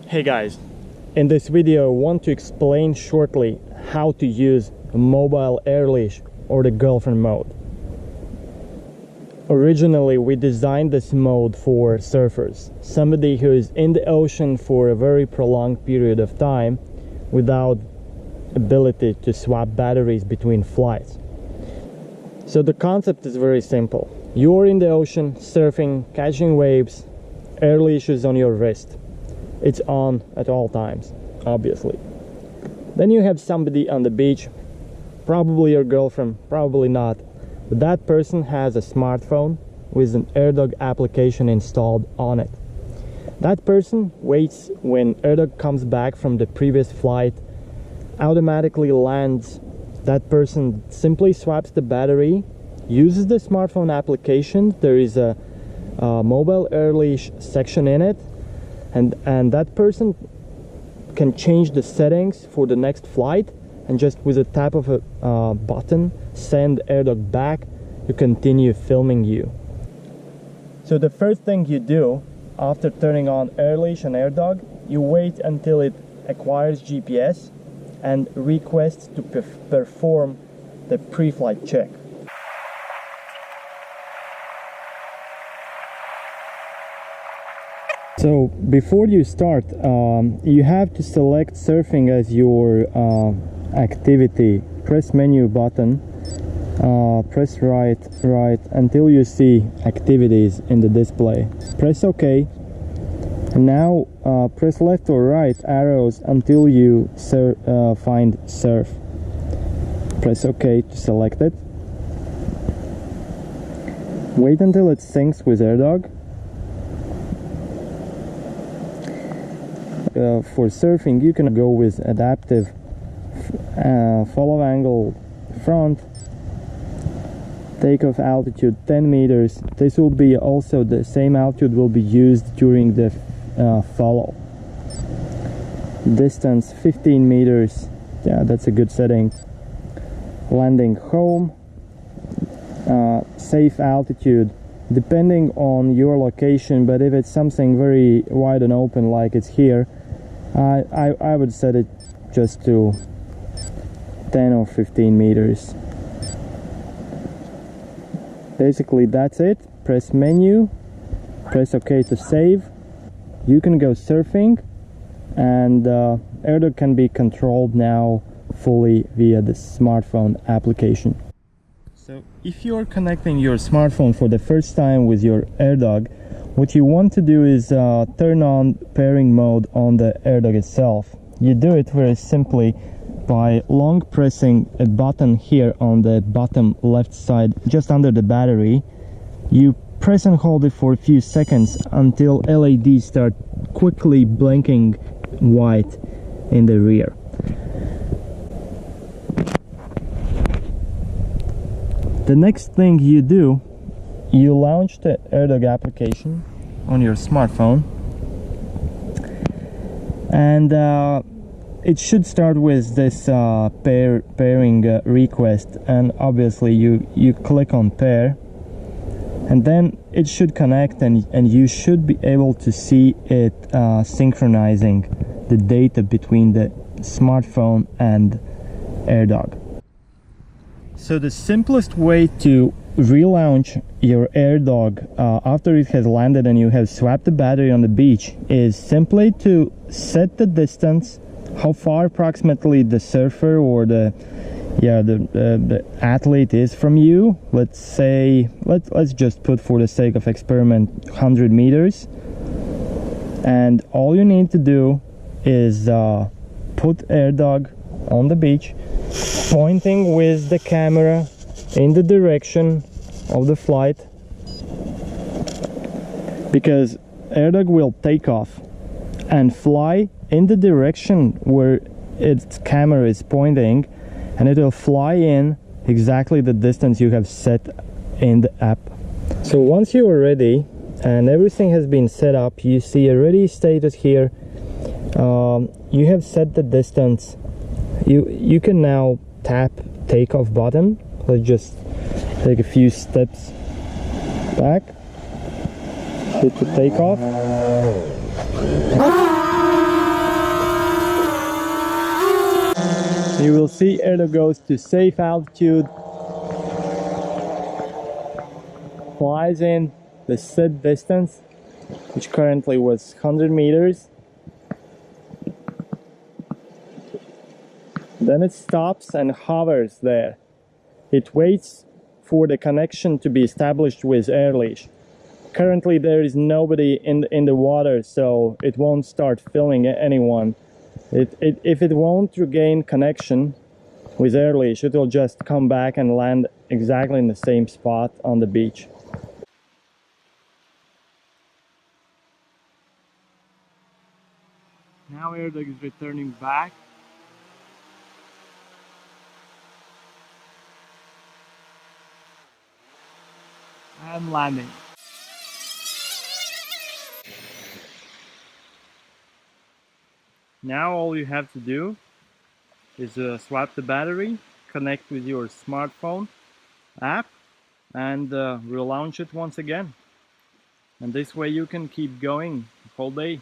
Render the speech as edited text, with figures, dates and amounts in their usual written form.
Hey guys, in this video I want to explain shortly how to use a mobile AirLeash or the girlfriend mode. Originally we designed this mode for surfers, somebody who is in the ocean for a very prolonged period of time without ability to swap batteries between flights. So the concept is very simple. You're in the ocean, surfing, catching waves, AirLeash is on your wrist. It's on at all times, obviously. Then you have somebody on the beach, probably your girlfriend, probably not, but that person has a smartphone with an AirDog application installed on it. That person waits when AirDog comes back from the previous flight, automatically lands. That person simply swaps the battery, uses the smartphone application. There is a mobile AirLeash section in it, and that person can change the settings for the next flight, and just with a tap of a button send AirDog back to continue filming you. So the first thing you do after turning on AirLeash and AirDog, you wait until it acquires GPS and requests to perform the pre-flight check. So before you start, you have to select surfing as your activity. Press menu button, press right until you see activities in the display. Press OK. And now press left or right arrows until you find surf. Press OK to select it. Wait until it syncs with AirDog. For surfing you can go with adaptive follow angle front, takeoff altitude 10 meters. This will be also the same altitude will be used during the follow. Distance 15 meters, yeah, that's a good setting. Landing home, safe altitude depending on your location, but if it's something very wide and open like it's here, I would set it just to 10 or 15 meters. Basically that's it. Press menu, press OK to save. You can go surfing, and AirDog can be controlled now fully via the smartphone application. So if you're connecting your smartphone for the first time with your AirDog, what you want to do is turn on pairing mode on the AirDog itself. You do it very simply by long pressing a button here on the bottom left side, just under the battery. You press and hold it for a few seconds until LEDs start quickly blinking white in the rear. The next thing you do, you launch the AirDog application on your smartphone, and it should start with this pairing request, and obviously you click on pair, and then it should connect, and you should be able to see it synchronizing the data between the smartphone and AirDog. So the simplest way to relaunch your AirDog after it has landed and you have swapped the battery on the beach is simply to set the distance, how far approximately the surfer or the athlete is from you. Let's say, let's just put, for the sake of experiment, 100 meters. And all you need to do is put AirDog on the beach, pointing with the camera in the direction of the flight, because AirDog will take off and fly in the direction where its camera is pointing, and it will fly in exactly the distance you have set in the app. So once you are ready and everything has been set up, you see a ready status here. You have set the distance. You can now tap takeoff button. Let's just take a few steps back, hit the takeoff. You will see AirLeash goes to safe altitude, flies in the set distance, which currently was 100 meters. Then it stops and hovers there. It waits for the connection to be established with AirLeash. Currently there is nobody in the water, so it won't start filling anyone. If it won't regain connection with AirLeash, it will just come back and land exactly in the same spot on the beach. Now AirLeash is returning back. And landing. Now all you have to do is swap the battery, connect with your smartphone app, and relaunch it once again. And this way you can keep going the whole day.